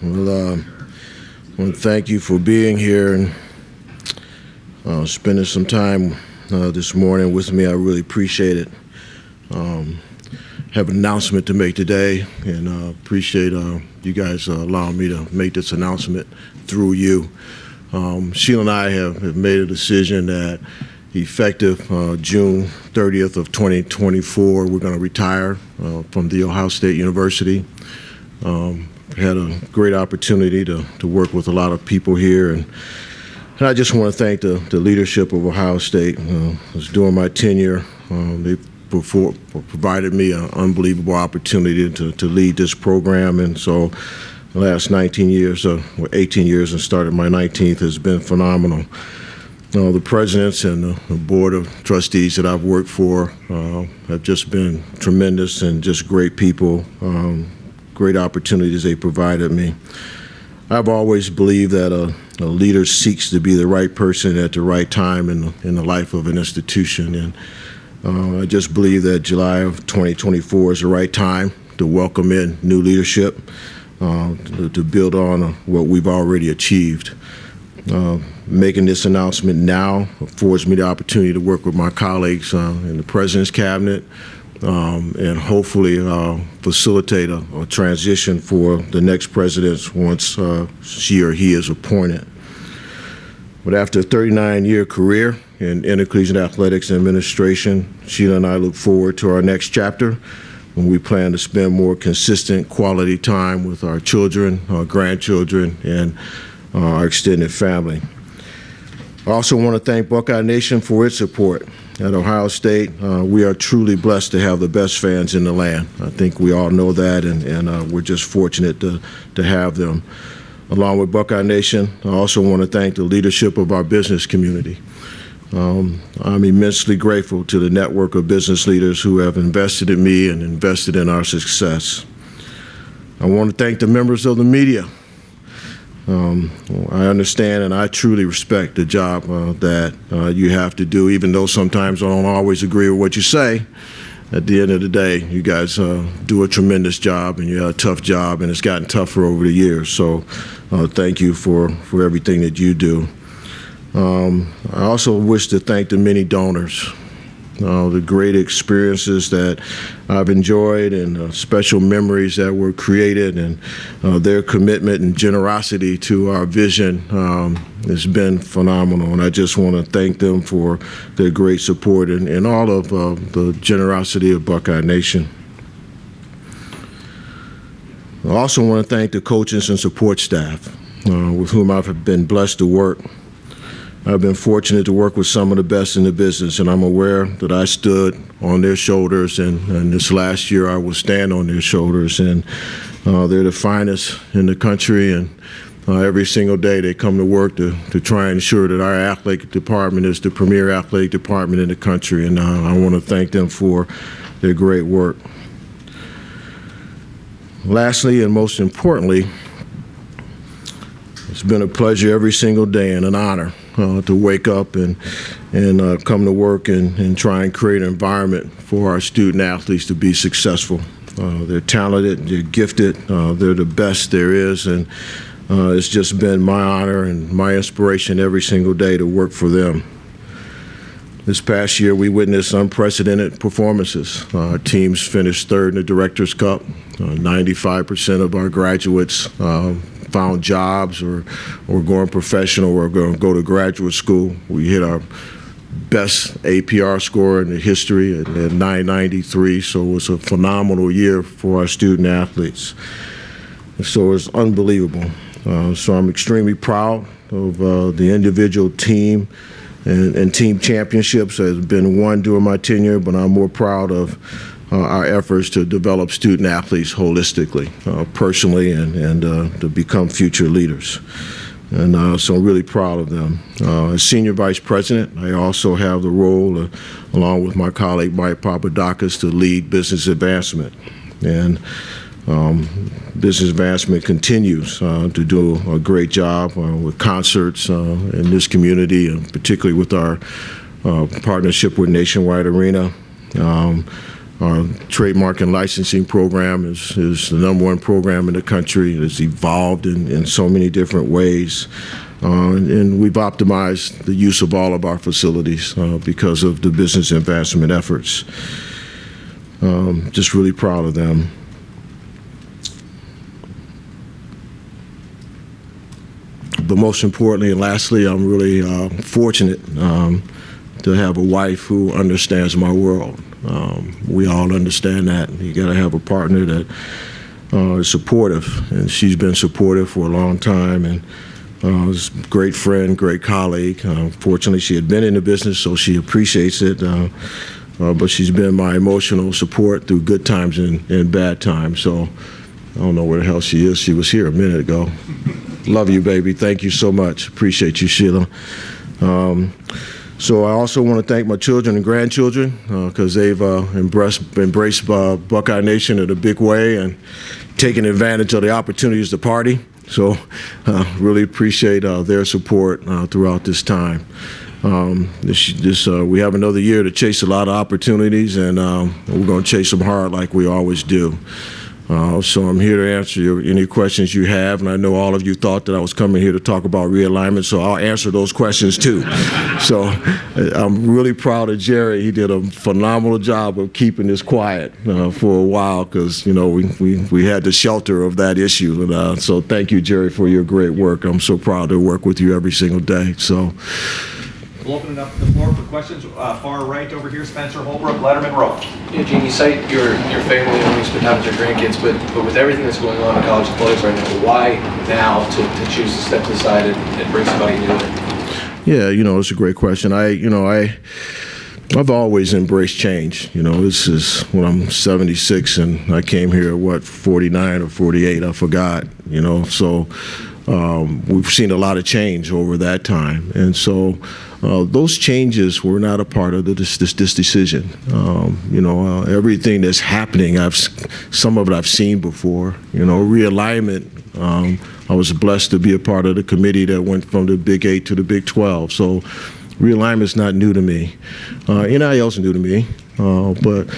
Well, I want to thank you for being here and spending some time this morning with me. I really appreciate it. Have an announcement to make today, and appreciate you guys allowing me to make this announcement through you. Sheila and I have made a decision that effective June 30th of 2024, we're going to retire from The Ohio State University. Had a great opportunity to work with a lot of people here, and I just want to thank the leadership of Ohio State. During my tenure, they provided me an unbelievable opportunity to lead this program, and so the last 19 years, or 18 years, and started my 19th, has been phenomenal. The presidents and the board of trustees that I've worked for have just been tremendous and just great people, great opportunities they provided me. I've always believed that a leader seeks to be the right person at the right time in the life of an institution, and I just believe that July of 2024 is the right time to welcome in new leadership, to build on what we've already achieved. Making this announcement now affords me the opportunity to work with my colleagues in the President's Cabinet and hopefully facilitate a transition for the next president once she or he is appointed. But after a 39-year career in intercollegiate athletics and administration, Sheila and I look forward to our next chapter when we plan to spend more consistent quality time with our children, our grandchildren, and our extended family. I also want to thank Buckeye Nation for its support. At Ohio State, we are truly blessed to have the best fans in the land. I think we all know that, and we're just fortunate to have them. Along with Buckeye Nation, I also want to thank the leadership of our business community. I'm immensely grateful to the network of business leaders who have invested in me and invested in our success. I want to thank the members of the media. I understand and I truly respect the job that you have to do, even though sometimes I don't always agree with what you say. At the end of the day, you guys do a tremendous job, and you have a tough job, and it's gotten tougher over the years. So thank you for everything that you do. I also wish to thank the many donors. The great experiences that I've enjoyed and special memories that were created, and their commitment and generosity to our vision has been phenomenal. And I just want to thank them for their great support and all of the generosity of Buckeye Nation. I also want to thank the coaches and support staff with whom I've been blessed to work. I've been fortunate to work with some of the best in the business, and I'm aware that I stood on their shoulders, and this last year I will stand on their shoulders, and they're the finest in the country, and every single day they come to work to try and ensure that our athletic department is the premier athletic department in the country, and I want to thank them for their great work. Lastly, and most importantly, it's been a pleasure every single day and an honor to wake up and come to work and try and create an environment for our student athletes to be successful. They're talented, they're gifted, they're the best there is, and it's just been my honor and my inspiration every single day to work for them. This past year, we witnessed unprecedented performances. Our teams finished third in the Directors' Cup. 95% of our graduates found jobs or going professional or going to go to graduate school. We hit our best APR score in the history at 993, so it was a phenomenal year for our student athletes. And so it's unbelievable. So I'm extremely proud of the individual team and team championships that have been won during my tenure, but I'm more proud of our efforts to develop student athletes holistically, personally, and to become future leaders. And so I'm really proud of them. As Senior Vice President, I also have the role, along with my colleague Mike Papadakis, to lead business advancement. And business advancement continues to do a great job with concerts in this community, and particularly with our partnership with Nationwide Arena. Our trademark and licensing program is the #1 program in the country. It's evolved in so many different ways. And we've optimized the use of all of our facilities because of the business advancement efforts. Just really proud of them. But most importantly and lastly, I'm really fortunate to have a wife who understands my world. We all understand that. You got to have a partner that is supportive, and she's been supportive for a long time, and is a great friend, great colleague. Fortunately, she had been in the business, so she appreciates it. But she's been my emotional support through good times and bad times. So I don't know where the hell she is. She was here a minute ago. Love you, baby. Thank you so much. Appreciate you, Sheila. So I also want to thank my children and grandchildren because they've embraced Buckeye Nation in a big way and taken advantage of the opportunities to party. So really appreciate their support throughout this time. We have another year to chase a lot of opportunities, and we're going to chase them hard like we always do. So I'm here to answer any questions you have, and I know all of you thought that I was coming here to talk about realignment, so I'll answer those questions too. So I'm really proud of Jerry. He did a phenomenal job of keeping this quiet for a while because, you know, we had the shelter of that issue. And, so thank you, Jerry, for your great work. I'm so proud to work with you every single day. So. We'll open it up to the floor for questions. Far right over here, Spencer Holbrook, Letterman Row. Yeah, Gene, you cite your family and you spend time with your grandkids, but with everything that's going on in college athletics right now, why now to choose to step to the side and bring somebody new in? Yeah, you know, it's a great question. I've always embraced change. You know, this is when I'm 76 and I came here at what, 49 or 48, I forgot, you know, so we've seen a lot of change over that time. And so those changes were not a part of this decision. You know, everything that's happening, some of it I've seen before. You know, realignment, I was blessed to be a part of the committee that went from the Big 8 to the Big 12. So realignment's not new to me. NIL's new to me. But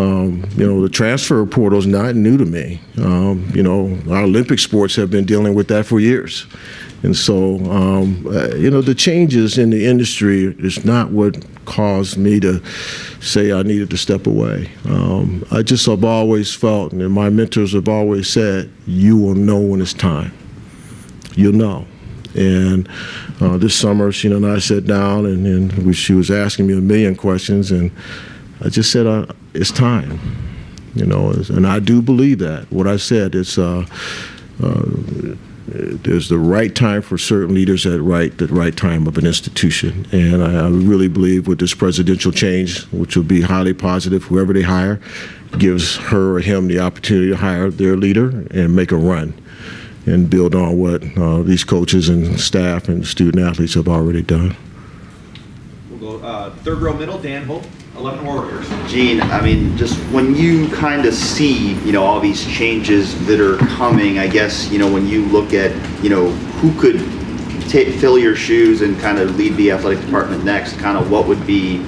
you know, the transfer portal is not new to me. You know, our Olympic sports have been dealing with that for years. And so, you know, the changes in the industry is not what caused me to say I needed to step away. I just have always felt, and my mentors have always said, you will know when it's time. You'll know. And this summer, Sheena and I sat down, and she was asking me a million questions, and I just said, it's time, you know, and I do believe that. What I said is there's the right time for certain leaders at the right time of an institution. And I really believe with this presidential change, which will be highly positive, whoever they hire gives her or him the opportunity to hire their leader and make a run and build on what these coaches and staff and student athletes have already done. We'll go third row middle, Dan Hope, 11 Warriors. Gene, I mean, just when you kind of see, you know, all these changes that are coming, I guess, you know, when you look at, you know, who could fill your shoes and kind of lead the athletic department next, kind of what would be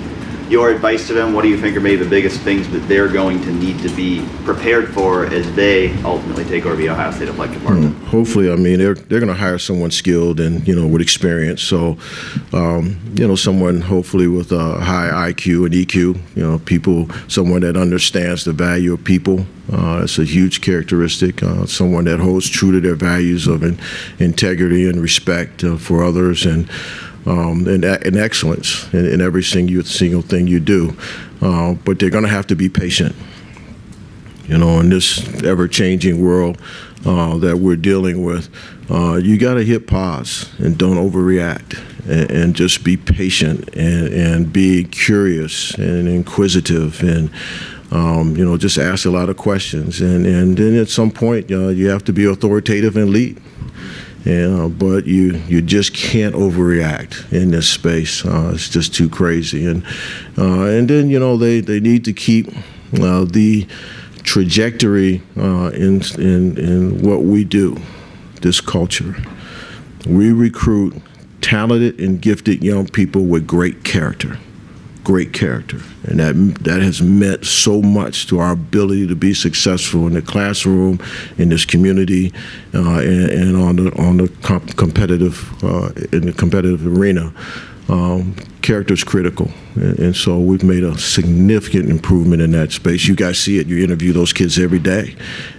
your advice to them? What do you think are maybe the biggest things that they're going to need to be prepared for as they ultimately take over the Ohio State Athletic Department? Hopefully, I mean, they're going to hire someone skilled and, you know, with experience. So, you know, someone hopefully with a high IQ and EQ, you know, someone that understands the value of people. It's a huge characteristic. Someone that holds true to their values of integrity and respect for others and excellence in every single thing you do. But they're going to have to be patient. You know, in this ever-changing world that we're dealing with, you got to hit pause and don't overreact and just be patient and be curious and inquisitive and, you know, just ask a lot of questions. And then at some point, you have to be authoritative and lead. But you just can't overreact in this space. It's just too crazy. And then, you know, they need to keep the trajectory in what we do, this culture. We recruit talented and gifted young people with great character. great character, and that has meant so much to our ability to be successful in the classroom, in this community, and on the competitive in the competitive arena. Character is critical, and so we've made a significant improvement in that space. You guys see it. You interview those kids every day,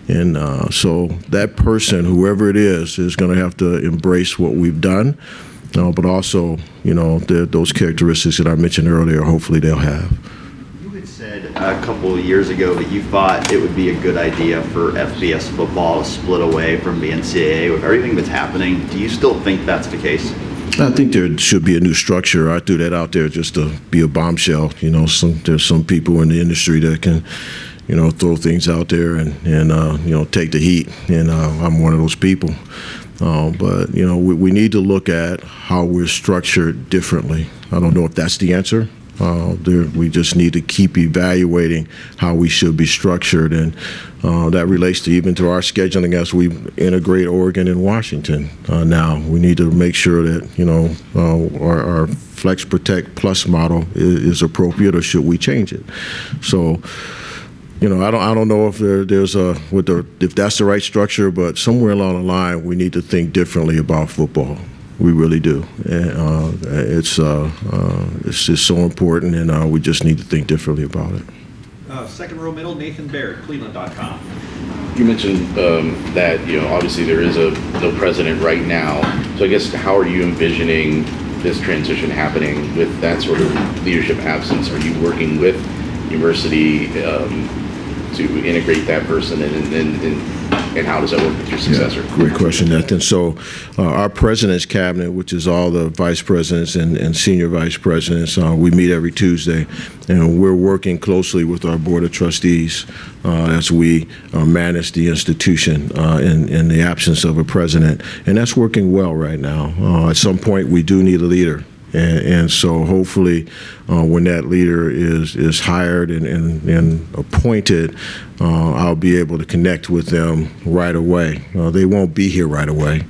and so that person, whoever it is going to have to embrace what we've done. But also, those characteristics that I mentioned earlier, hopefully they'll have. You had said a couple of years ago that you thought it would be a good idea for FBS football to split away from the NCAA with everything that's happening. Do you still think that's the case? I think there should be a new structure. I threw that out there just to be a bombshell. There's some people in the industry that can, throw things out there and take the heat, and I'm one of those people. But we need to look at how we're structured differently. I don't know if that's the answer. We just need to keep evaluating how we should be structured, and that relates even to our scheduling as we integrate Oregon and Washington. Now we need to make sure that our Flex Protect Plus model is appropriate, or should we change it? So. I don't know if if that's the right structure, but somewhere along the line we need to think differently about football. We really do. And, it's just so important, and we just need to think differently about it. Second row middle, Nathan Baird, Cleveland.com. You mentioned that obviously there is no president right now. So I guess how are you envisioning this transition happening with that sort of leadership absence? Are you working with university to integrate that person, and how does that work with your successor? Yeah, great question, Nathan. So our president's cabinet, which is all the vice presidents and senior vice presidents, we meet every Tuesday, and we're working closely with our board of trustees as we manage the institution in the absence of a president, and that's working well right now. At some point, we do need a leader. And so hopefully when that leader is hired and appointed, I'll be able to connect with them right away. They won't be here right away,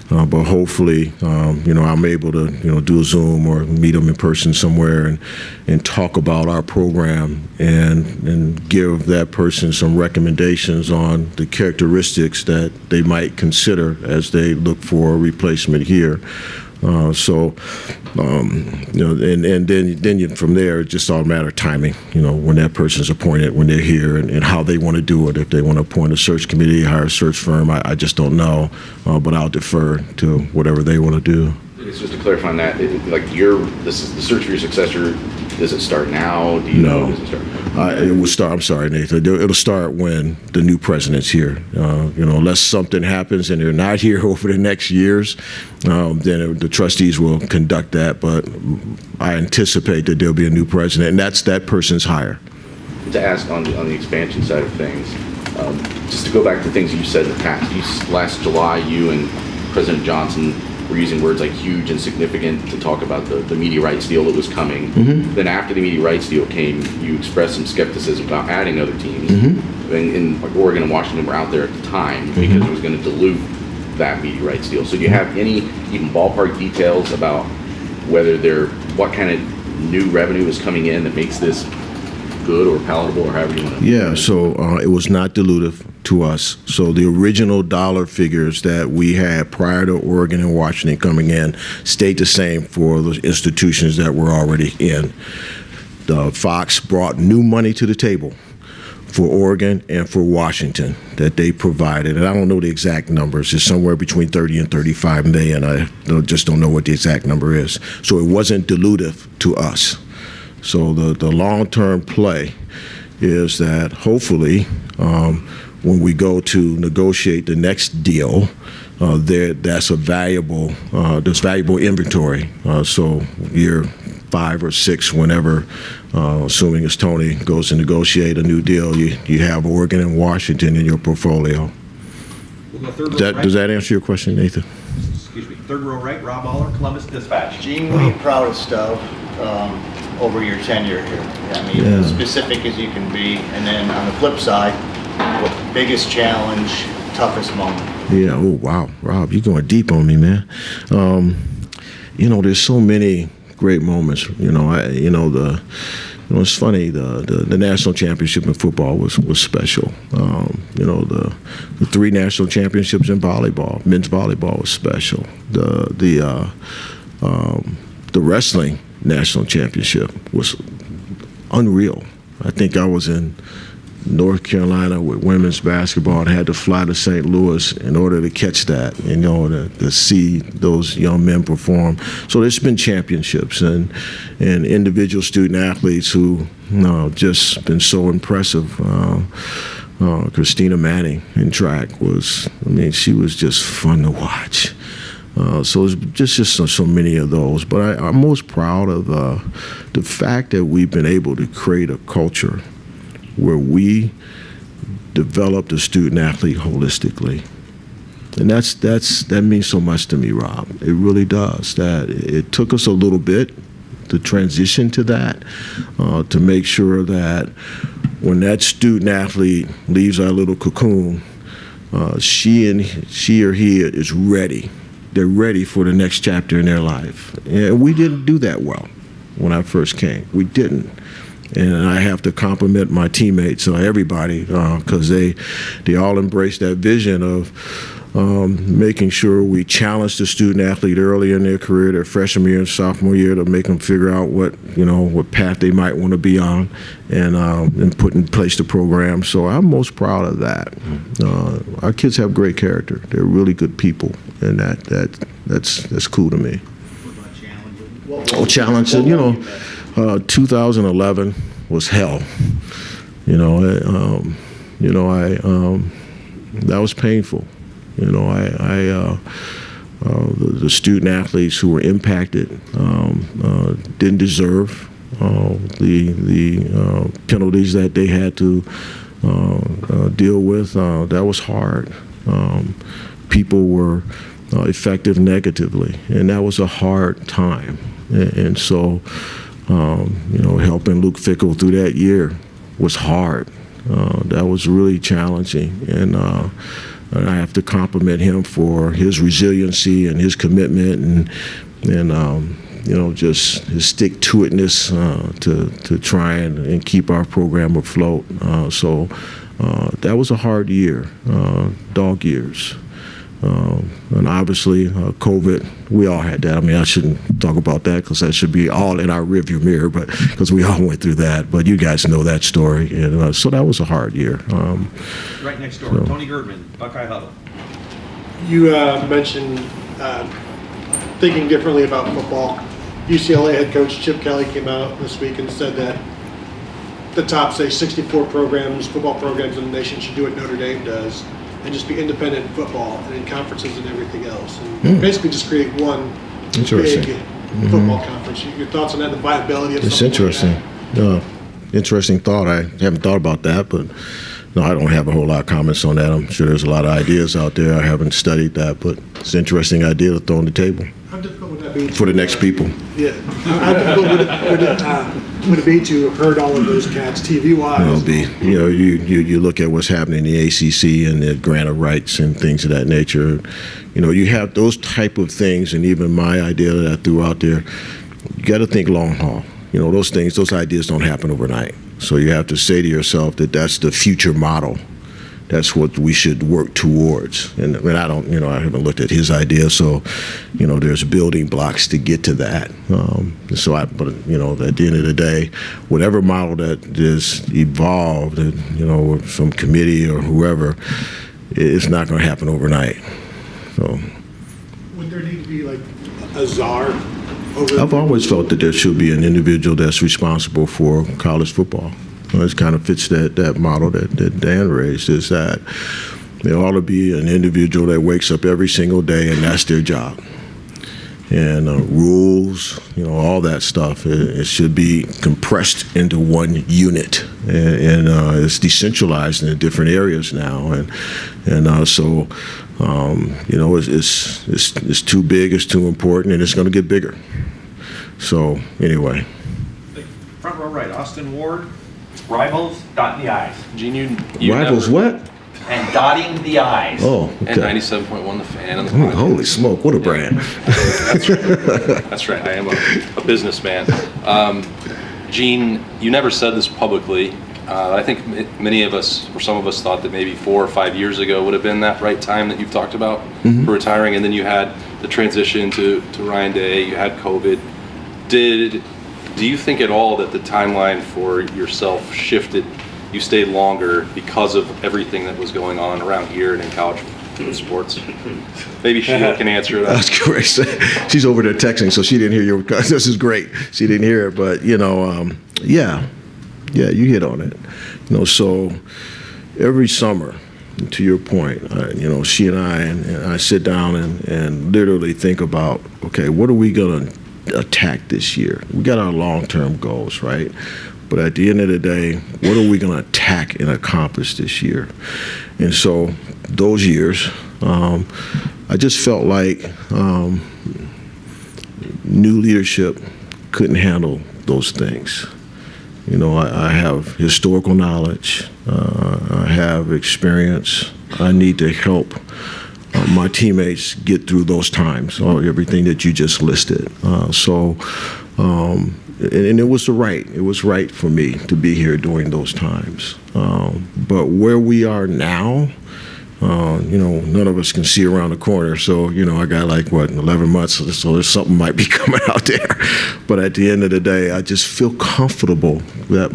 but hopefully, I'm able to, do a Zoom or meet them in person somewhere and talk about our program and give that person some recommendations on the characteristics that they might consider as they look for a replacement here. And then from there, it's just all a matter of timing, when that person's appointed, when they're here, and how they want to do it. If they want to appoint a search committee, hire a search firm, I just don't know, but I'll defer to whatever they want to do. Just to clarify on that, the search for your successor, does it start now? Do you know? Does it start? It will start. I'm sorry, Nathan. It'll start when the new president's here. Unless something happens and they're not here over the next years, then the trustees will conduct that. But I anticipate that there'll be a new president, and that's that person's hire. To ask on the expansion side of things, just to go back to things you said in the past. Last July, you and President Johnson were using words like huge and significant to talk about the media rights deal that was coming. Mm-hmm. Then after the media rights deal came, you expressed some skepticism about adding other teams. Mm-hmm. And Oregon and Washington were out there at the time mm-hmm. because it was going to dilute that media rights deal. So do you have any even ballpark details about what kind of new revenue is coming in that makes this good or palatable, or however you want to? Yeah, so it was not dilutive to us. So the original dollar figures that we had prior to Oregon and Washington coming in stayed the same for the institutions that were already in. Fox brought new money to the table for Oregon and for Washington that they provided. And I don't know the exact numbers. It's somewhere between 30 and 35 million. I just don't know what the exact number is. So it wasn't dilutive to us. So the long-term play is that hopefully when we go to negotiate the next deal, there's valuable inventory. So year 5 or 6, whenever, assuming it's Tony, goes to negotiate a new deal, you have Oregon and Washington in your portfolio. Does that answer your question, Nathan? Excuse me. Third row right, Rob Aller, Columbus Dispatch. Gene, what are you proudest of over your tenure here? I mean, as specific as you can be. And then on the flip side, what biggest challenge, toughest moment? Yeah, oh, wow. Rob, you're going deep on me, man. There's so many great moments. It's funny. The national championship in football was special. The 3 national championships in volleyball, men's volleyball was special. The wrestling national championship was unreal. I think I was in North Carolina with women's basketball and had to fly to St. Louis in order to catch that, to see those young men perform. So there's been championships and individual student athletes who just been so impressive. Christina Manning in track she was just fun to watch. So it's just so many of those. But I'm most proud of the fact that we've been able to create a culture where we develop the student athlete holistically. And that means so much to me, Rob. It really does. That it took us a little bit to transition to that, to make sure that when that student athlete leaves our little cocoon, she or he is ready. They're ready for the next chapter in their life. And we didn't do that well when I first came. We didn't. And I have to compliment my teammates, everybody, because they all embrace that vision of making sure we challenge the student athlete early in their career, their freshman year and sophomore year, to make them figure out what path they might want to be on, and put in place the program. So I'm most proud of that. Our kids have great character. They're really good people, and that's cool to me. Oh, challenging, 2011 was hell. That was painful. The student athletes who were impacted didn't deserve the penalties that they had to deal with. That was hard. People were affected negatively, and that was a hard time. And so, helping Luke Fickell through that year was hard. That was really challenging, and I have to compliment him for his resiliency and his commitment, and just his stick-to-itness to try and keep our program afloat. So that was a hard year, dog years. And obviously, COVID, we all had that. I shouldn't talk about that because that should be all in our rearview mirror, but because we all went through that. But you guys know that story, and so that was a hard year. Right next door, Tony Girdman, Buckeye Huddle. You mentioned thinking differently about football. UCLA head coach Chip Kelly came out this week and said that the top, say, 64 football programs in the nation should do what Notre Dame does, and just be independent in football and in conferences and everything else. And basically just create one big football conference. Your thoughts on that, the viability of something interesting. like that? Interesting thought. I haven't thought about that, but no, I don't have a whole lot of comments on that. I'm sure there's a lot of ideas out there. I haven't studied that, but it's an interesting idea to throw on the table. How difficult would that be? For the next people. Yeah. How difficult would it be to herd all of those cats TV-wise? It'll be. You look at what's happening in the ACC and the grant of rights and things of that nature. You have those type of things, and even my idea that I threw out there, you got to think long haul. Those ideas don't happen overnight. So you have to say to yourself that that's the future model. That's what we should work towards. And I haven't looked at his idea, so, there's building blocks to get to that. But at the end of the day, whatever model that is evolved, from committee or whoever, it's not going to happen overnight. So. Would there need to be like a czar? I've always felt that there should be an individual that's responsible for college football. It kind of fits that model that Dan raised, is that there ought to be an individual that wakes up every single day and that's their job. And rules, all that stuff, it should be compressed into one unit. And it's decentralized in the different areas now. So it's too big, it's too important, and it's going to get bigger. So anyway. Front row right, Austin Ward. Rivals, dot the I's. Gene, Rivals never, what? and dotting the I's. Oh, And okay. 97.1 The Fan and the podcast. Holy smoke, what a brand. That's right. I am a businessman. Gene, you never said this publicly. I think many of us, or some of us, thought that maybe 4 or 5 years ago would have been that right time that you've talked about for retiring, and then you had the transition to Ryan Day, you had COVID. Do you think at all that the timeline for yourself shifted? You stayed longer because of everything that was going on around here and in college sports? Maybe Sheila can answer that. That's great. She's over there texting, so she didn't hear your. This is great. She didn't hear it, but yeah, you hit on it. So every summer, to your point, she and I sit down and literally think about, okay, what are we gonna attack this year? We got our long-term goals, right? But at the end of the day, what are we going to attack and accomplish this year? And so those years, I just felt like new leadership couldn't handle those things. I have historical knowledge. I have experience. I need to help my teammates get through those times, or everything that you just listed. And it was right for me to be here during those times. But where we are now, none of us can see around the corner. So, I got 11 months, so there's something might be coming out there. But at the end of the day, I just feel comfortable that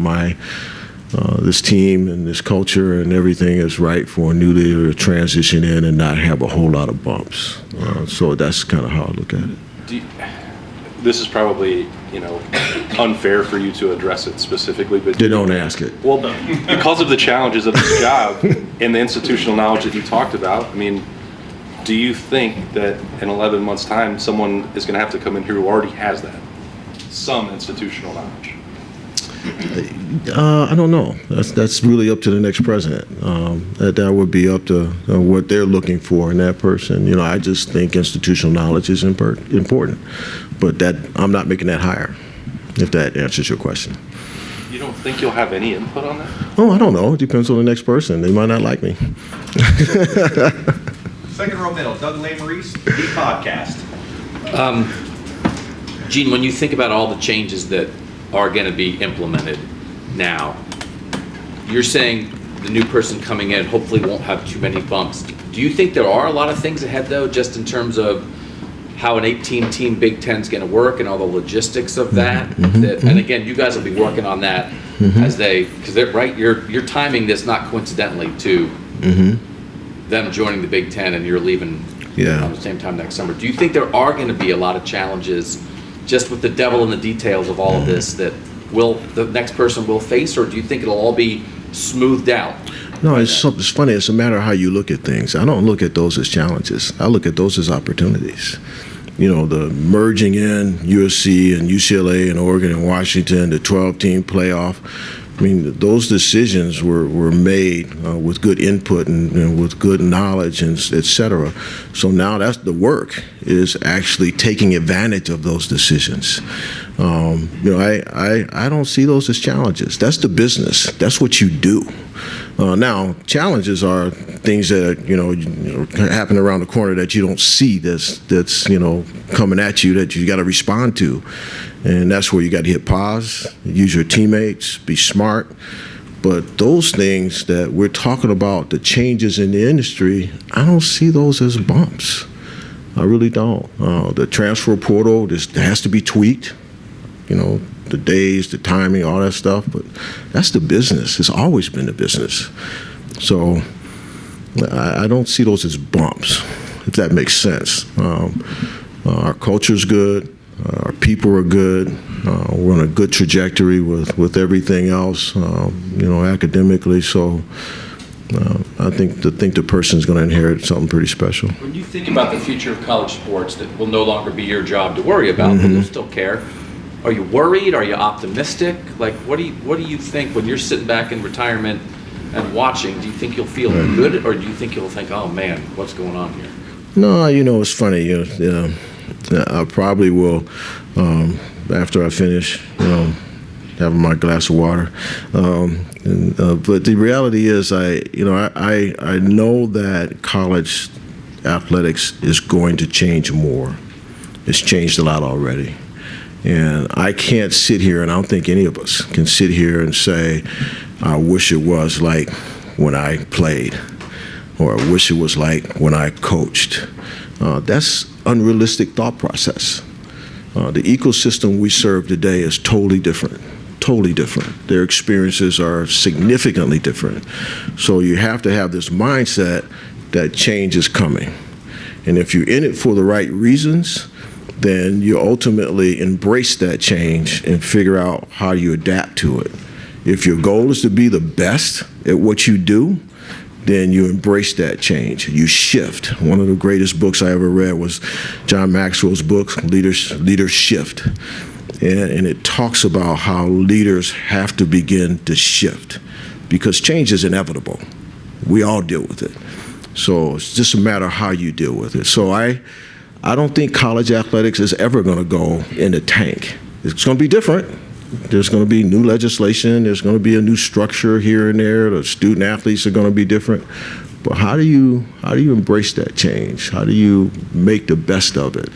this team and this culture and everything is right for a new leader to transition in and not have a whole lot of bumps. So that's kind of how I look at it. This is probably, unfair for you to address it specifically, but They don't ask it. well, because of the challenges of this job and the institutional knowledge that you talked about, do you think that in 11 months' time, someone is going to have to come in here who already has that, some institutional knowledge? I don't know. That's really up to the next president. That would be up to what they're looking for in that person. I just think institutional knowledge is important, but I'm not making that higher, if that answers your question. You don't think you'll have any input on that? Oh, I don't know. It depends on the next person. They might not like me. Second row middle, Doug Maurice, the podcast. Gene, when you think about all the changes that are going to be implemented now, you're saying the new person coming in hopefully won't have too many bumps. Do you think there are a lot of things ahead, though, just in terms of how an 18-team Big Ten is going to work and all the logistics of that? And again, you guys will be working on that because they're right. You're timing this not coincidentally to them joining the Big Ten and you're leaving around the same time next summer. Do you think there are going to be a lot of challenges just with the devil in the details of all of this that the next person will face, or do you think it'll all be smoothed out? No, it's funny. It's a matter of how you look at things. I don't look at those as challenges. I look at those as opportunities. The merging in USC and UCLA and Oregon and Washington, the 12-team playoff. Those decisions were made with good input and with good knowledge and et cetera. So now that's the work, is actually taking advantage of those decisions. I don't see those as challenges. That's the business. That's what you do. Now, challenges are things that happen around the corner that you don't see. That's coming at you that you got to respond to, and that's where you got to hit pause, use your teammates, be smart. But those things that we're talking about, the changes in the industry, I don't see those as bumps. I really don't. The transfer portal has to be tweaked. The days, the timing, all that stuff, but that's the business. It's always been the business. So I don't see those as bumps, if that makes sense. Our culture's good. Our people are good. We're on a good trajectory with everything else, academically. So I think the person's going to inherit something pretty special. When you think about the future of college sports, that will no longer be your job to worry about, but you'll still care. Are you worried? Are you optimistic? What do you think when you're sitting back in retirement and watching? Do you think you'll feel good, or do you think you'll think, "Oh man, what's going on here"? No, it's funny. I probably will, after I finish, having my glass of water. But the reality is, I know that college athletics is going to change more. It's changed a lot already. And I can't sit here, and I don't think any of us can sit here and say, I wish it was like when I played, or I wish it was like when I coached. That's unrealistic thought process. The ecosystem we serve today is totally different. Totally different. Their experiences are significantly different. So you have to have this mindset that change is coming. And if you're in it for the right reasons, then you ultimately embrace that change and figure out how you adapt to it. If your goal is to be the best at what you do, then you embrace that change. You shift. One of the greatest books I ever read was John Maxwell's book, Leaders Shift. And it talks about how leaders have to begin to shift because change is inevitable. We all deal with it. So it's just a matter of how you deal with it. So I don't think college athletics is ever going to go in the tank. It's going to be different. There's going to be new legislation. There's going to be a new structure here and there. The student athletes are going to be different. But how do you embrace that change? How do you make the best of it?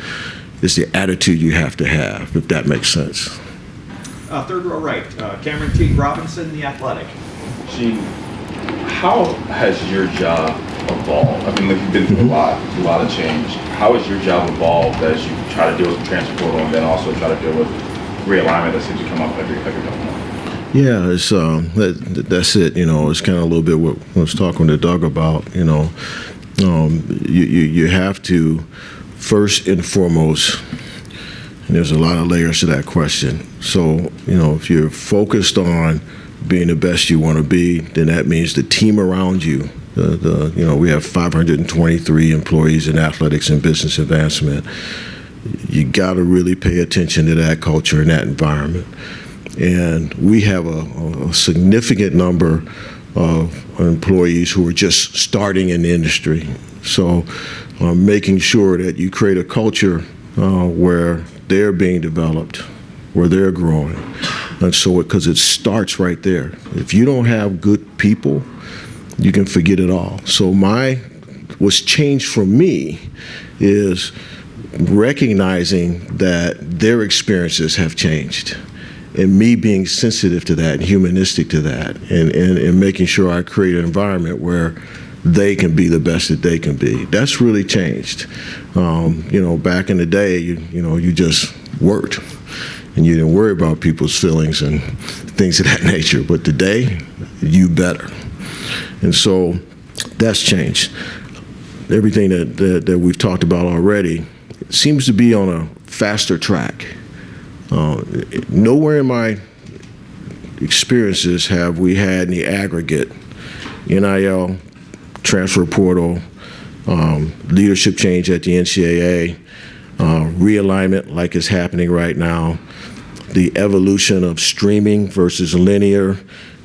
It's the attitude you have to have, if that makes sense. Third row right, Cameron T. Robinson, The Athletic. Gene, how has your job evolved? I mean, you've been through a lot of change. How has your job evolved as you try to deal with the transfer portal and then also try to deal with realignment that seems to come up every couple months? Yeah, it's that's it. You know, it's kind of a little bit what I was talking to Doug about. You know, you have to first and foremost, and there's a lot of layers to that question. So, you know, if you're focused on being the best you want to be, then that means the team around you. You know, we have 523 employees in athletics and business advancement. You got to really pay attention to that culture and that environment. And we have a significant number of employees who are just starting in the industry. So making sure that you create a culture where they're being developed, where they're growing. And so, because it starts right there. If you don't have good people, you can forget it all. So what's changed for me is recognizing that their experiences have changed, and me being sensitive to that and humanistic to that, and making sure I create an environment where they can be the best that they can be. That's really changed. You know, back in the day, you just worked, and you didn't worry about people's feelings and things of that nature. But today, you better. And so that's changed. Everything that we've talked about already seems to be on a faster track. Nowhere in my experiences have we had in the aggregate NIL, transfer portal, leadership change at the NCAA, realignment like is happening right now, the evolution of streaming versus linear,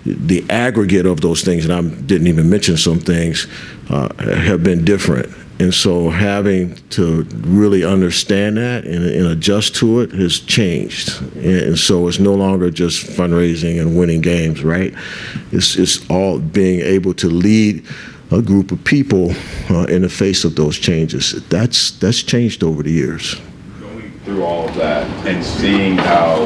the aggregate of those things, and I didn't even mention some things, have been different. And so having to really understand that and adjust to it has changed. And so it's no longer just fundraising and winning games, right? It's all being able to lead a group of people in the face of those changes. That's changed over the years. Going through all of that and seeing how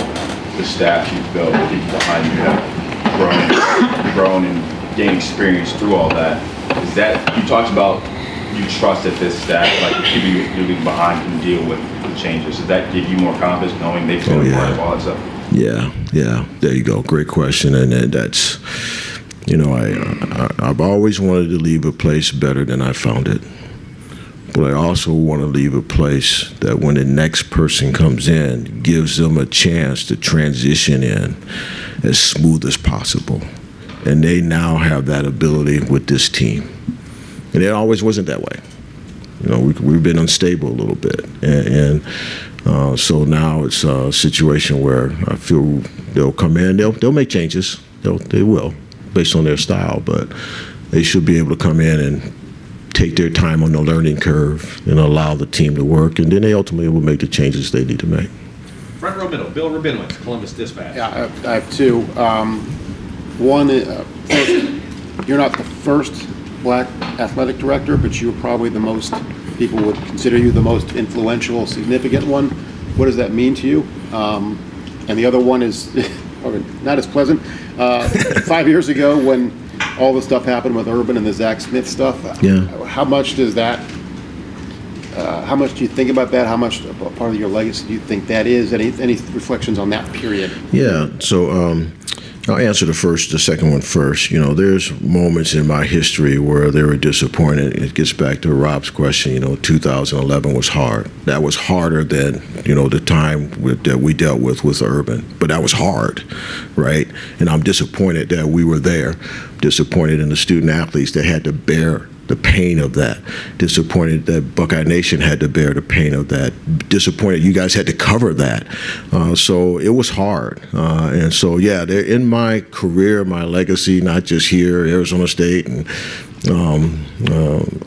the staff you've built, the people behind you have grown and gained experience through all that, is that, you talked about you trust that this staff, like the people you're leaving behind, can deal with the changes. Does that give you more confidence knowing they've been part of all that stuff? Yeah. There you go. Great question. And that's, you know, I've always wanted to leave a place better than I found it. But I also want to leave a place that when the next person comes in, gives them a chance to transition in as smooth as possible. And they now have that ability with this team. And it always wasn't that way. You know, we've been unstable a little bit. And so now it's a situation where I feel they'll come in, they'll make changes. They will, based on their style, but they should be able to come in and take their time on the learning curve and allow the team to work, and then they ultimately will make the changes they need to make. Front row middle, Bill Rabinowitz, Columbus Dispatch. Yeah, I have two. One, first, you're not the first black athletic director, but you're probably the most, people would consider you the most influential, significant one. What does that mean to you? And the other one is not as pleasant. 5 years ago, when all the stuff happened with Urban and the Zach Smith stuff, how much does that, how much do you think about that? How much part of your legacy do you think that is? Any reflections on that period? Yeah, so I'll answer the second one first. You know, there's moments in my history where they were disappointed. It gets back to Rob's question. You know, 2011 was hard. That was harder than, you know, the time that we dealt with Urban. But that was hard, right? And I'm disappointed that we were there. Disappointed in the student athletes that had to bear the pain of that. Disappointed that Buckeye Nation had to bear the pain of that. Disappointed you guys had to cover that. So it was hard. And so, yeah, in my career, my legacy, not just here, Arizona State and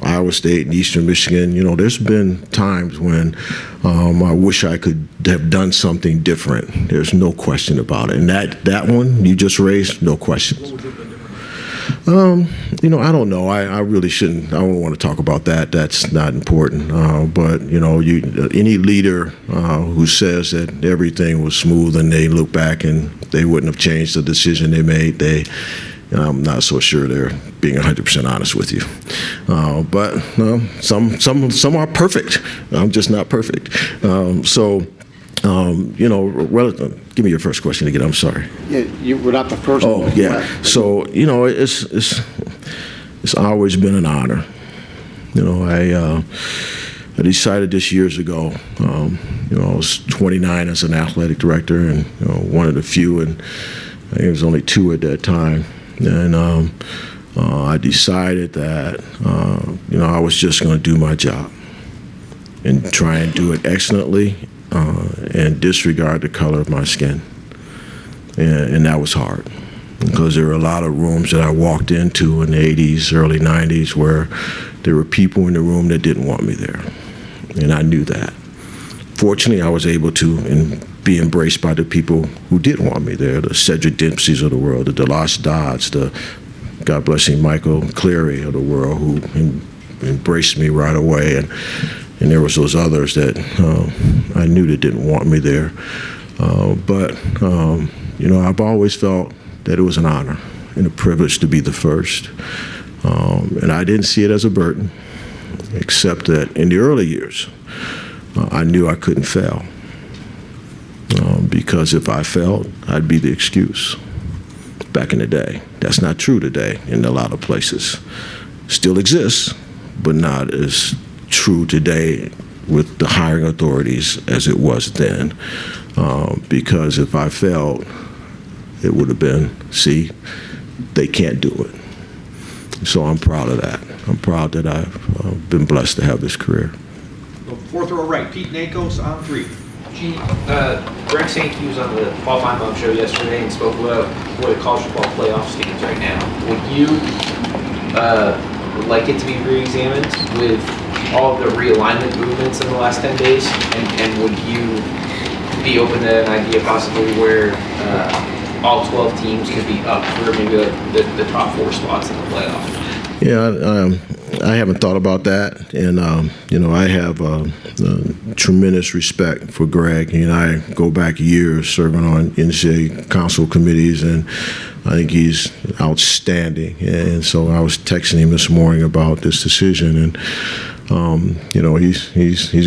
Iowa State and Eastern Michigan, you know, there's been times when I wish I could have done something different. There's no question about it. And that one you just raised, no question. You know, I don't know. I really shouldn't. I don't want to talk about that. That's not important. But you know, any leader who says that everything was smooth and they look back and they wouldn't have changed the decision they made, I'm not so sure they're being 100% honest with you. But some are perfect. I'm just not perfect. You know, give me your first question again. I'm sorry. Yeah, you were not the first. Oh, yeah. So, you know, it's always been an honor. You know, I decided this years ago. You know, I was 29 as an athletic director, and you know, one of the few, and I think it was only 2 at that time. And I decided that you know, I was just going to do my job and try and do it excellently. And disregard the color of my skin. And that was hard because there were a lot of rooms that I walked into in the 80s, early 90s where there were people in the room that didn't want me there. And I knew that. Fortunately, I was able to be embraced by the people who did want me there, the Cedric Dempseys of the world, the DeLosh Dodds, the, God bless him, Michael Cleary of the world, who embraced me right away. And there was those others that I knew that didn't want me there. But you know, I've always felt that it was an honor and a privilege to be the first. And I didn't see it as a burden, except that in the early years, I knew I couldn't fail. Because if I failed, I'd be the excuse back in the day. That's not true today in a lot of places. Still exists, but not as true today with the hiring authorities as it was then. Because if I failed, it would have been, see, they can't do it. So I'm proud of that. I'm proud that I've been blessed to have this career. Fourth row right, Pete Nakos on 3. Gene, Greg Sankey was on the Paul Feinbaum show yesterday and spoke about where the college football playoff stands right now. Would you like it to be re-examined with all of the realignment movements in the last 10 days? And would you be open to an idea possibly where all 12 teams could be up for maybe the top 4 spots in the playoff? Yeah, I haven't thought about that, and you know, I have tremendous respect for Greg. He and I go back years serving on NCAA council committees, and I think he's outstanding. And so I was texting him this morning about this decision, and you know, he's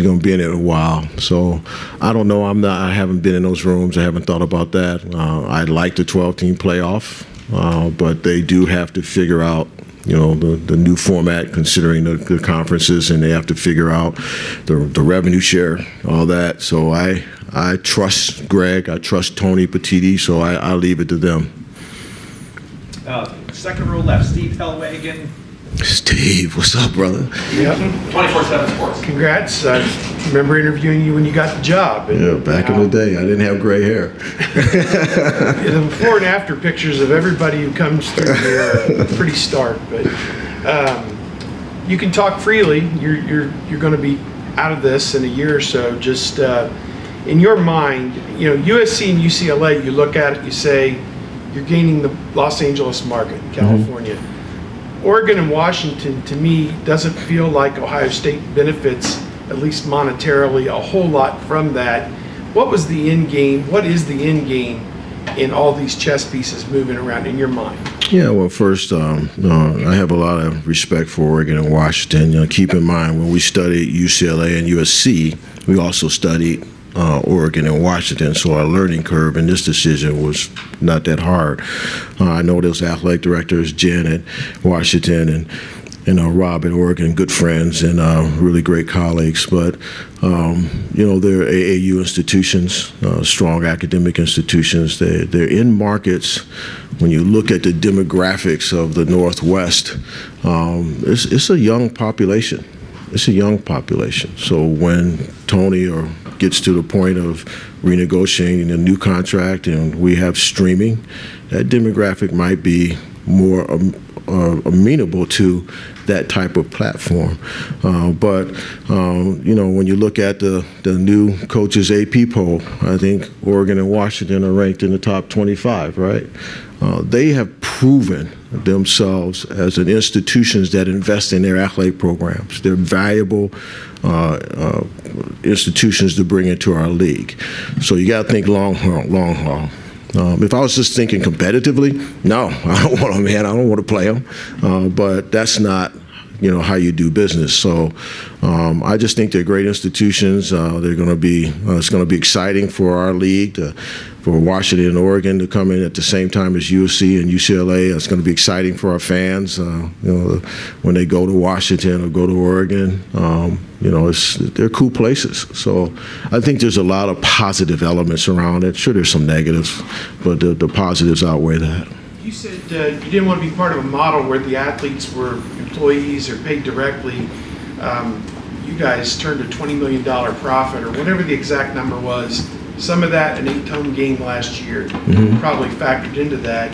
going to be in it a while. So I don't know. I haven't been in those rooms. I haven't thought about that. I'd like the 12-team playoff, but they do have to figure out, you know, the new format, considering the conferences, and they have to figure out the revenue share, all that. So I trust Greg, I trust Tony Petitti, so I leave it to them. Second row left, Steve Hellwagon. Steve, what's up, brother? Yep. 24/7 Sports. Congrats. I remember interviewing you when you got the job. And, yeah, back in the day, I didn't have gray hair. The before and after pictures of everybody who comes through here are pretty stark, but you can talk freely. You're going to be out of this in a year or so. Just in your mind, you know, USC and UCLA, you look at it, you say, you're gaining the Los Angeles market, California. Oregon and Washington, to me, doesn't feel like Ohio State benefits, at least monetarily, a whole lot from that. What was the end game? What is the end game in all these chess pieces moving around in your mind? Yeah, well, first, I have a lot of respect for Oregon and Washington. Keep in mind, when we studied UCLA and USC, we also studied Oregon and Washington, so our learning curve in this decision was not that hard. I know those athletic directors, Jen at Washington and Rob at Oregon, good friends and really great colleagues, but they're AAU institutions, strong academic institutions. They're in markets. When you look at the demographics of the Northwest, it's a young population. It's a young population. So when Tony gets to the point of renegotiating a new contract and we have streaming, that demographic might be more amenable to that type of platform. But when you look at the new coaches AP poll, I think Oregon and Washington are ranked in the top 25, right? They have proven themselves as an institutions that invest in their athletic programs. They're valuable institutions to bring into our league. So you got to think long haul. If I was just thinking competitively, no, I don't want them, man. I don't want to play them. But that's not, how you do business. So I just think they're great institutions. They're going to be, it's going to be exciting for our league, for Washington and Oregon to come in at the same time as USC and UCLA. It's going to be exciting for our fans. When they go to Washington or go to Oregon, they're cool places. So I think there's a lot of positive elements around it. Sure, there's some negatives, but the positives outweigh that. You said you didn't want to be part of a model where the athletes were employees or paid directly. You guys turned a $20 million profit, or whatever the exact number was. Some of that, an 8-home game last year, probably factored into that.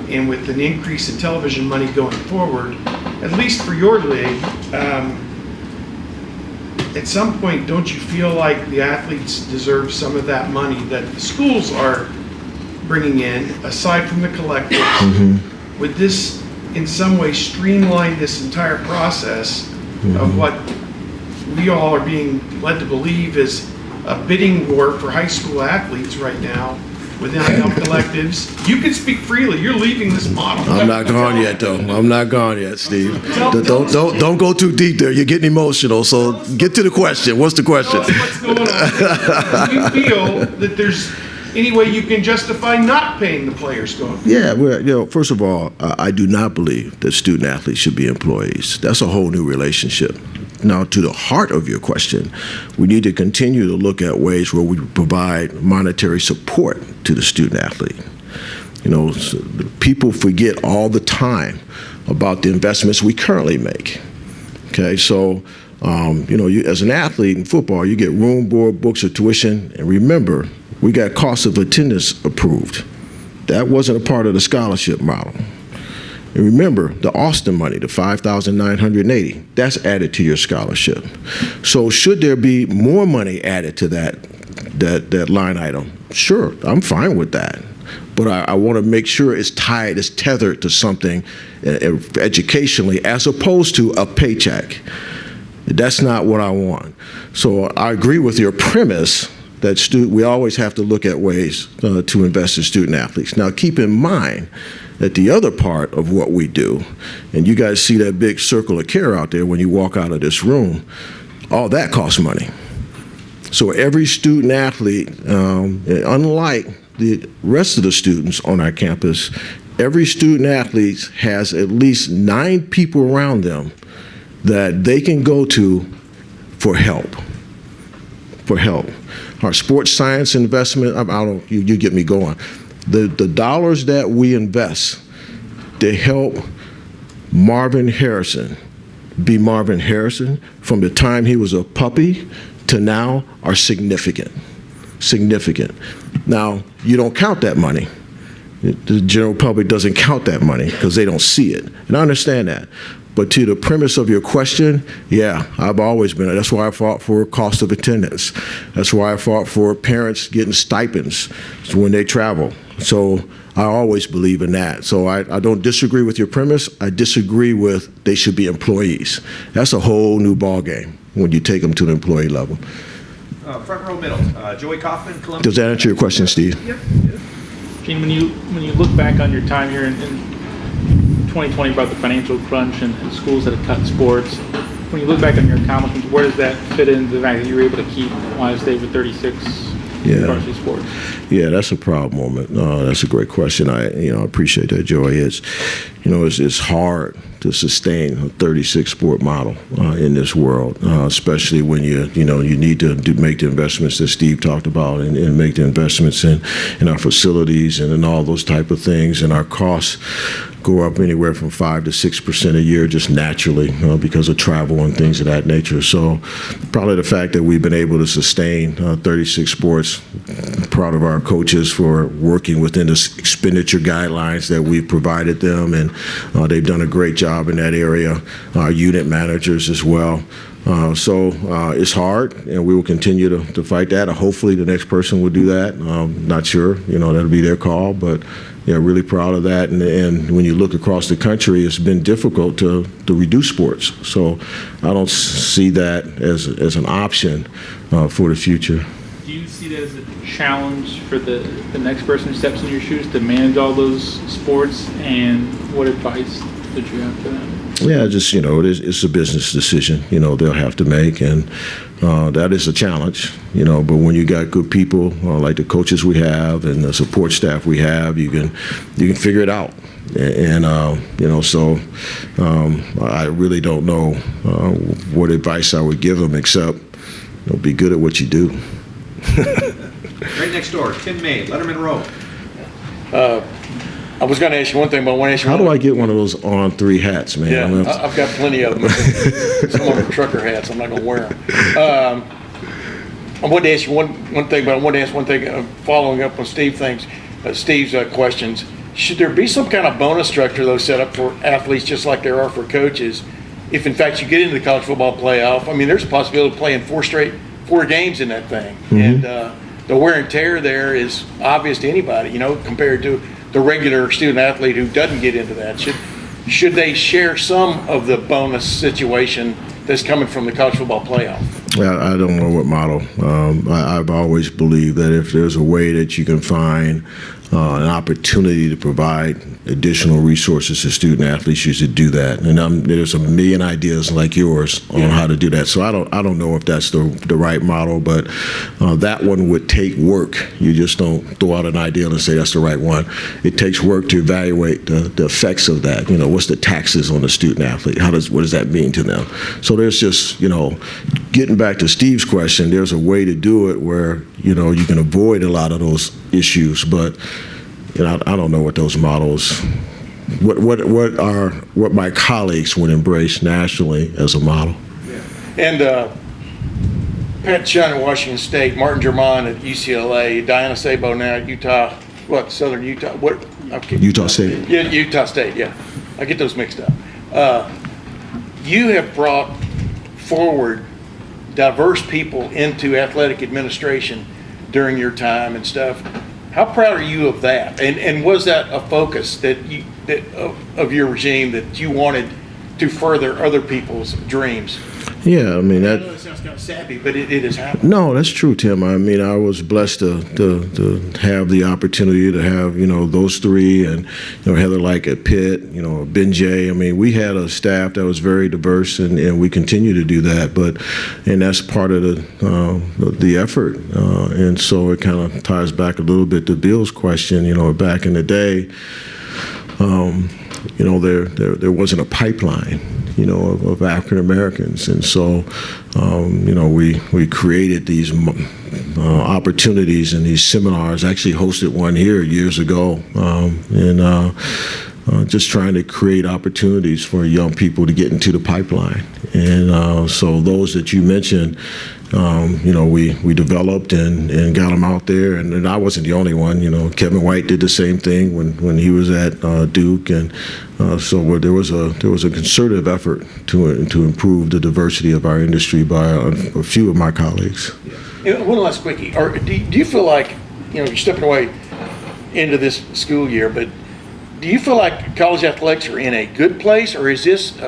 And with an increase in television money going forward, at least for your league, at some point, don't you feel like the athletes deserve some of that money that the schools are bringing in, aside from the collectives? Would this in some way streamline this entire process of what we all are being led to believe is a bidding war for high school athletes right now with NIL collectives? You can speak freely. You're leaving this model. I'm not gone yet, though. I'm not gone yet, Steve. Don't go too deep there. You're getting emotional. So get to the question. What's the question? What's going on? Do you feel that there's any way you can justify not paying the players going forward? Yeah, well, first of all, I do not believe that student athletes should be employees. That's a whole new relationship. Now, to the heart of your question, we need to continue to look at ways where we provide monetary support to the student athlete. People forget all the time about the investments we currently make. Okay, so as an athlete in football, you get room, board, books, or tuition, and remember, we got cost of attendance approved. That wasn't a part of the scholarship model. And remember, the Austin money, the $5,980, that's added to your scholarship. So should there be more money added to that line item? Sure, I'm fine with that. But I want to make sure it's tethered to something educationally as opposed to a paycheck. That's not what I want. So I agree with your premise that we always have to look at ways to invest in student athletes. Now, keep in mind that the other part of what we do, and you guys see that big circle of care out there when you walk out of this room, all that costs money. So every student athlete, unlike the rest of the students on our campus, every student athlete has at least 9 people around them that they can go to for help. Our sports science investment, you get me going. The dollars that we invest to help Marvin Harrison be Marvin Harrison from the time he was a puppy to now are significant. Now, you don't count that money. The general public doesn't count that money because they don't see it. And I understand that. But to the premise of your question, yeah, I've always been. That's why I fought for cost of attendance. That's why I fought for parents getting stipends when they travel. So I always believe in that. So I don't disagree with your premise. I disagree with they should be employees. That's a whole new ballgame when you take them to the employee level. Front row middle, Joey Kaufman, Columbia. Does that answer your question, Steve? Yep. Gene, when you look back on your time here in 2020 about the financial crunch and schools that have cut sports, when you look back on your accomplishments, where does that fit into the fact that you were able to keep Ohio State with 36 varsity sports? Yeah, that's a proud moment. That's a great question. I appreciate that, Joey. It's hard to sustain a 36 sport model in this world, especially when you need to make the investments that Steve talked about and make the investments in our facilities and in all those type of things, and our costs go up anywhere from 5 to 6% a year just naturally because of travel and things of that nature. So probably the fact that we've been able to sustain 36 sports, proud of our coaches for working within the expenditure guidelines that we've provided them, and they've done a great job in that area. Our unit managers as well. So it's hard, and we will continue to fight that. Hopefully the next person will do that. Not sure, that'll be their call, but really proud of that. And when you look across the country, it's been difficult to reduce sports. So I don't see that as an option for the future. Do you see that as a challenge for the next person who steps in your shoes to manage all those sports, and what advice did you have for them? Yeah, it's a business decision, they'll have to make, and that is a challenge, but when you got good people like the coaches we have and the support staff we have, you can figure it out. And so I really don't know what advice I would give them except be good at what you do. Right next door, Tim May, Letterman Row. I was going to ask you one thing, but I want to ask you. How do I get one of those on 3 hats, man? Yeah, I've got plenty of them. Some of them are trucker hats. I'm not going to wear them. I wanted to ask you one thing, but I wanted to ask one thing following up on Steve's questions. Should there be some kind of bonus structure, though, set up for athletes just like there are for coaches? If, in fact, you get into the college football playoff, there's a possibility of playing 4 games in that thing. Mm-hmm. And the wear and tear there is obvious to anybody, compared to the regular student athlete who doesn't get into that. Should they share some of the bonus situation that's coming from the college football playoff? Well, I don't know what model. I've always believed that if there's a way that you can find an opportunity to provide additional resources to student athletes, you should do that. And there's a million ideas like yours on how to do that. So I don't know if that's the right model, but that one would take work. You just don't throw out an idea and say that's the right one. It takes work to evaluate the effects of that. What's the taxes on the student athlete? What does that mean to them? So there's just, getting back to Steve's question, there's a way to do it where, you can avoid a lot of those issues, but I don't know what those models, what my colleagues would embrace nationally as a model. Yeah. And Pat Chun at Washington State, Martin Germain at UCLA, Diana Sabo now at Utah, Southern Utah, Utah State. Yeah, Utah State, yeah. I get those mixed up. You have brought forward diverse people into athletic administration during your time and stuff. How proud are you of that? And was that a focus of your regime that you wanted to further other people's dreams? Yeah, I mean that. I know it sounds kind of sappy, but it has happened. No, that's true, Tim. I mean, I was blessed to have the opportunity to have those 3, and Heather Like at Pitt, Ben Jay. I mean, we had a staff that was very diverse, and we continue to do that. And that's part of the effort. And so it kind of ties back a little bit to Bill's question. Back in the day, there wasn't a pipeline, of African Americans, and so we created these opportunities and these seminars. I actually hosted one here years ago, and just trying to create opportunities for young people to get into the pipeline. And so those that you mentioned, we developed and got them out there, and I wasn't the only one. Kevin White did the same thing when he was at Duke, and so there was a concerted effort to improve the diversity of our industry by a few of my colleagues. One last quickie. Do you feel like you're stepping away? into this school year, but do you feel like college athletics are in a good place, or is this,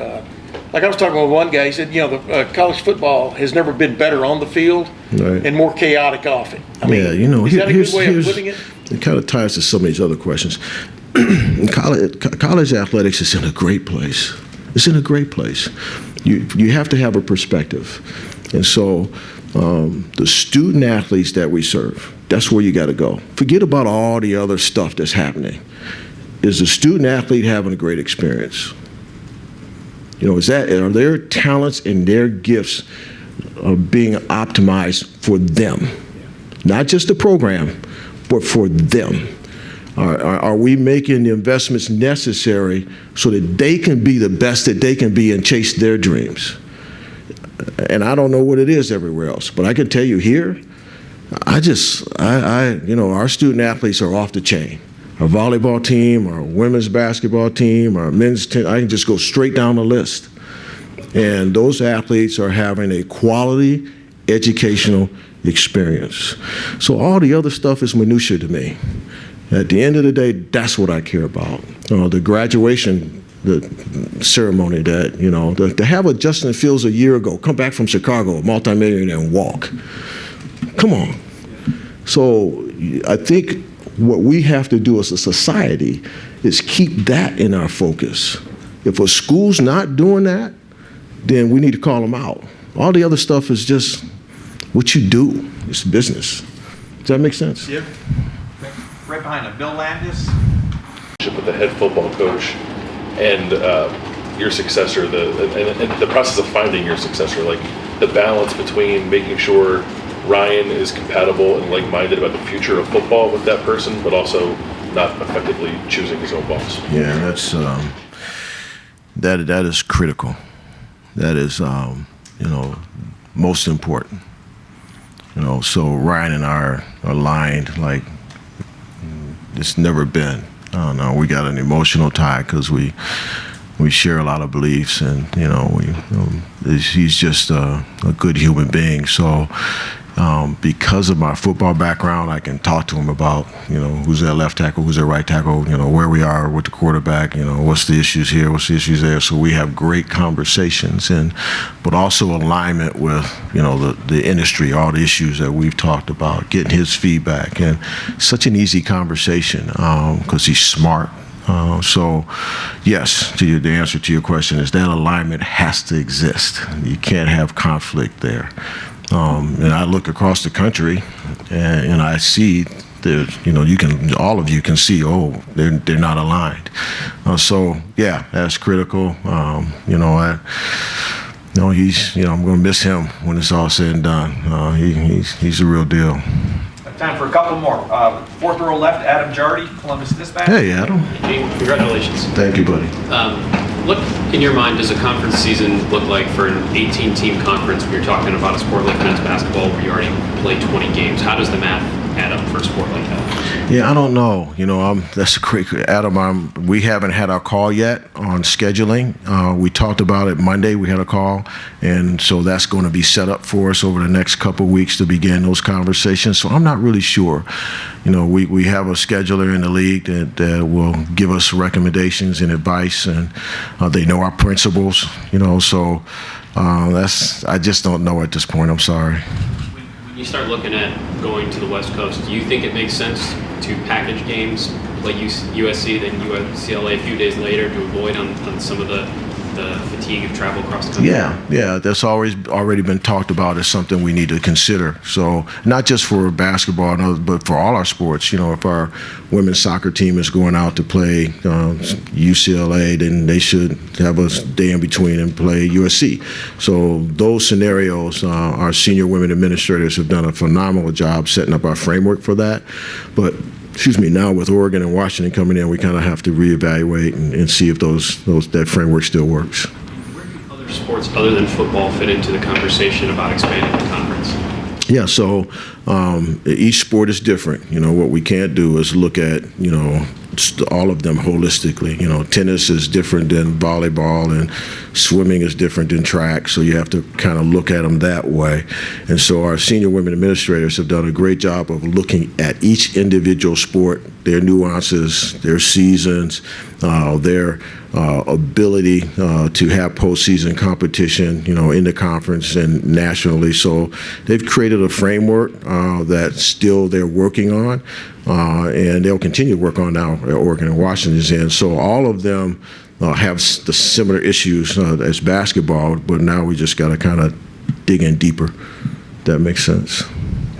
like I was talking with one guy, he said, the college football has never been better on the field and more chaotic off it. I mean, is that a good way of putting it? It kind of ties to some of these other questions. College athletics is in a great place. It's in a great place. You have to have a perspective. And so the student athletes that we serve, that's where you got to go. Forget about all the other stuff that's happening. Is the student athlete having a great experience? Are their talents and their gifts being optimized for them? Not just the program, but for them. Are we making the investments necessary so that they can be the best that they can be and chase their dreams? And I don't know what it is everywhere else, but I can tell you here, our student athletes are off the chain. Our volleyball team, our women's basketball team, our men's team, I can just go straight down the list. And those athletes are having a quality educational experience. So all the other stuff is minutia to me. At the end of the day, that's what I care about. The graduation ceremony to have a Justin Fields a year ago, come back from Chicago, a multimillionaire, and walk. Come on. So I think what we have to do as a society is keep that in our focus. If a school's not doing that, then we need to call them out. All the other stuff is just what you do. It's business. Does that make sense? Yep. Right behind him, Bill Landis. With the head football coach and your successor, and the process of finding your successor, like the balance between making sure Ryan is compatible and like-minded about the future of football with that person, but also not effectively choosing his own boss. Yeah, that's that is critical. That is most important. So Ryan and I are aligned like it's never been. I don't know. We got an emotional tie because we share a lot of beliefs, and he's just a good human being. So because of my football background, I can talk to him about who's their left tackle, who's their right tackle, where we are with the quarterback, what's the issues here, what's the issues there. So we have great conversations, but also alignment with the industry, all the issues that we've talked about, getting his feedback, and such an easy conversation because he's smart. So, yes, the answer to your question is that alignment has to exist. You can't have conflict there. And I look across the country, and I see that all of you can see, they're not aligned. So yeah, that's critical. He's I'm going to miss him when it's all said and done. He's the real deal. Time for a couple more. Fourth row left, Adam Jardy, Columbus Dispatch. Hey, Adam. Congratulations. Thank you, buddy. What, in your mind, does a conference season look like for an 18-team conference when you're talking about a sport like men's basketball where you already play 20 games? How does the math add up for a sport like that? Yeah, I don't know. That's a great, Adam. We haven't had our call yet on scheduling. We talked about it Monday. We had a call, and so that's going to be set up for us over the next couple of weeks to begin those conversations. So I'm not really sure. We have a scheduler in the league that will give us recommendations and advice, and they know our principles. So I just don't know at this point. I'm sorry. When you start looking at going to the West Coast, do you think it makes sense to package games like USC, then UCLA a few days later to avoid on some of the fatigue of travel across the country? Yeah, that's already been talked about as something we need to consider. So not just for basketball, but for all our sports. If our women's soccer team is going out to play UCLA, then they should have a day in between and play USC. So those scenarios, our senior women administrators have done a phenomenal job setting up our framework for that. But now with Oregon and Washington coming in, we kind of have to reevaluate and see if that framework still works. Where do other sports other than football fit into the conversation about expanding the conference? Yeah, so each sport is different. What we can't do is look at, all of them holistically. Tennis is different than volleyball, and swimming is different than track, so you have to kind of look at them that way. And so our senior women administrators have done a great job of looking at each individual sport their nuances, their seasons, their ability to have postseason competition, in the conference and nationally. So they've created a framework that still they're working on, and they'll continue to work on now at Oregon and Washington's end. So all of them have the similar issues as basketball, but now we just got to kind of dig in deeper. That makes sense.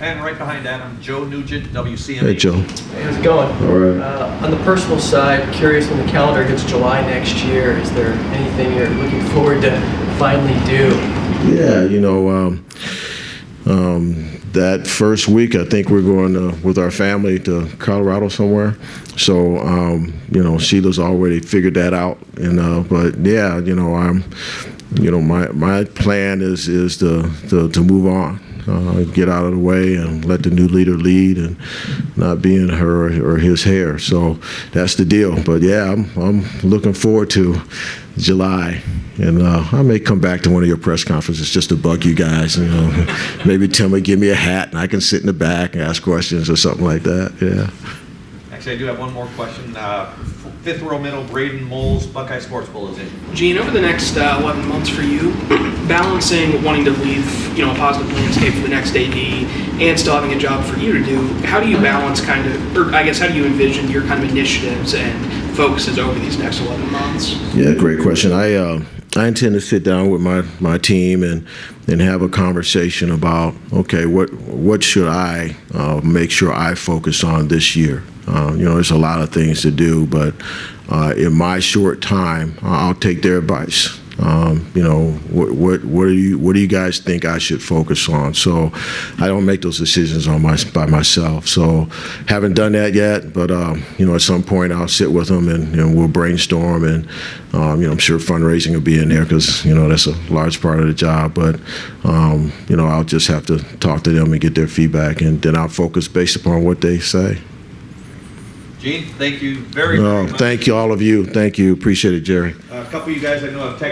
And right behind Adam, Joe Nugent, WCME. Hey, Joe. Hey, how's it going? All right. On the personal side, curious when the calendar hits July next year, is there anything you're looking forward to finally do? Yeah, that first week, I think we're going with our family to Colorado somewhere. So, Sheila's already figured that out. But yeah, I'm, my plan is to move on. Get out of the way and let the new leader lead and not be in her or his hair. So that's the deal. But yeah, I'm looking forward to July. And I may come back to one of your press conferences just to bug you guys. Maybe Tim will give me a hat and I can sit in the back and ask questions or something like that. Yeah. Actually, I do have one more question. Fifth row middle, Braden Moles, Buckeye Sports Bulletin. Gene, over the next 11 months for you, balancing wanting to leave, a positive landscape for the next AD and still having a job for you to do, how do you balance how do you envision your kind of initiatives and focuses over these next 11 months? Yeah, great question. I intend to sit down with my team and have a conversation about, okay, what should I make sure I focus on this year? There's a lot of things to do, but in my short time, I'll take their advice. What do you guys think I should focus on? So I don't make those decisions by myself. So haven't done that yet, but at some point I'll sit with them and we'll brainstorm, and I'm sure fundraising will be in there because that's a large part of the job. But I'll just have to talk to them and get their feedback, and then I'll focus based upon what they say. Gene, thank you very much. Thank you, all of you. Thank you. Appreciate it, Jerry. A couple of you guys I know have texted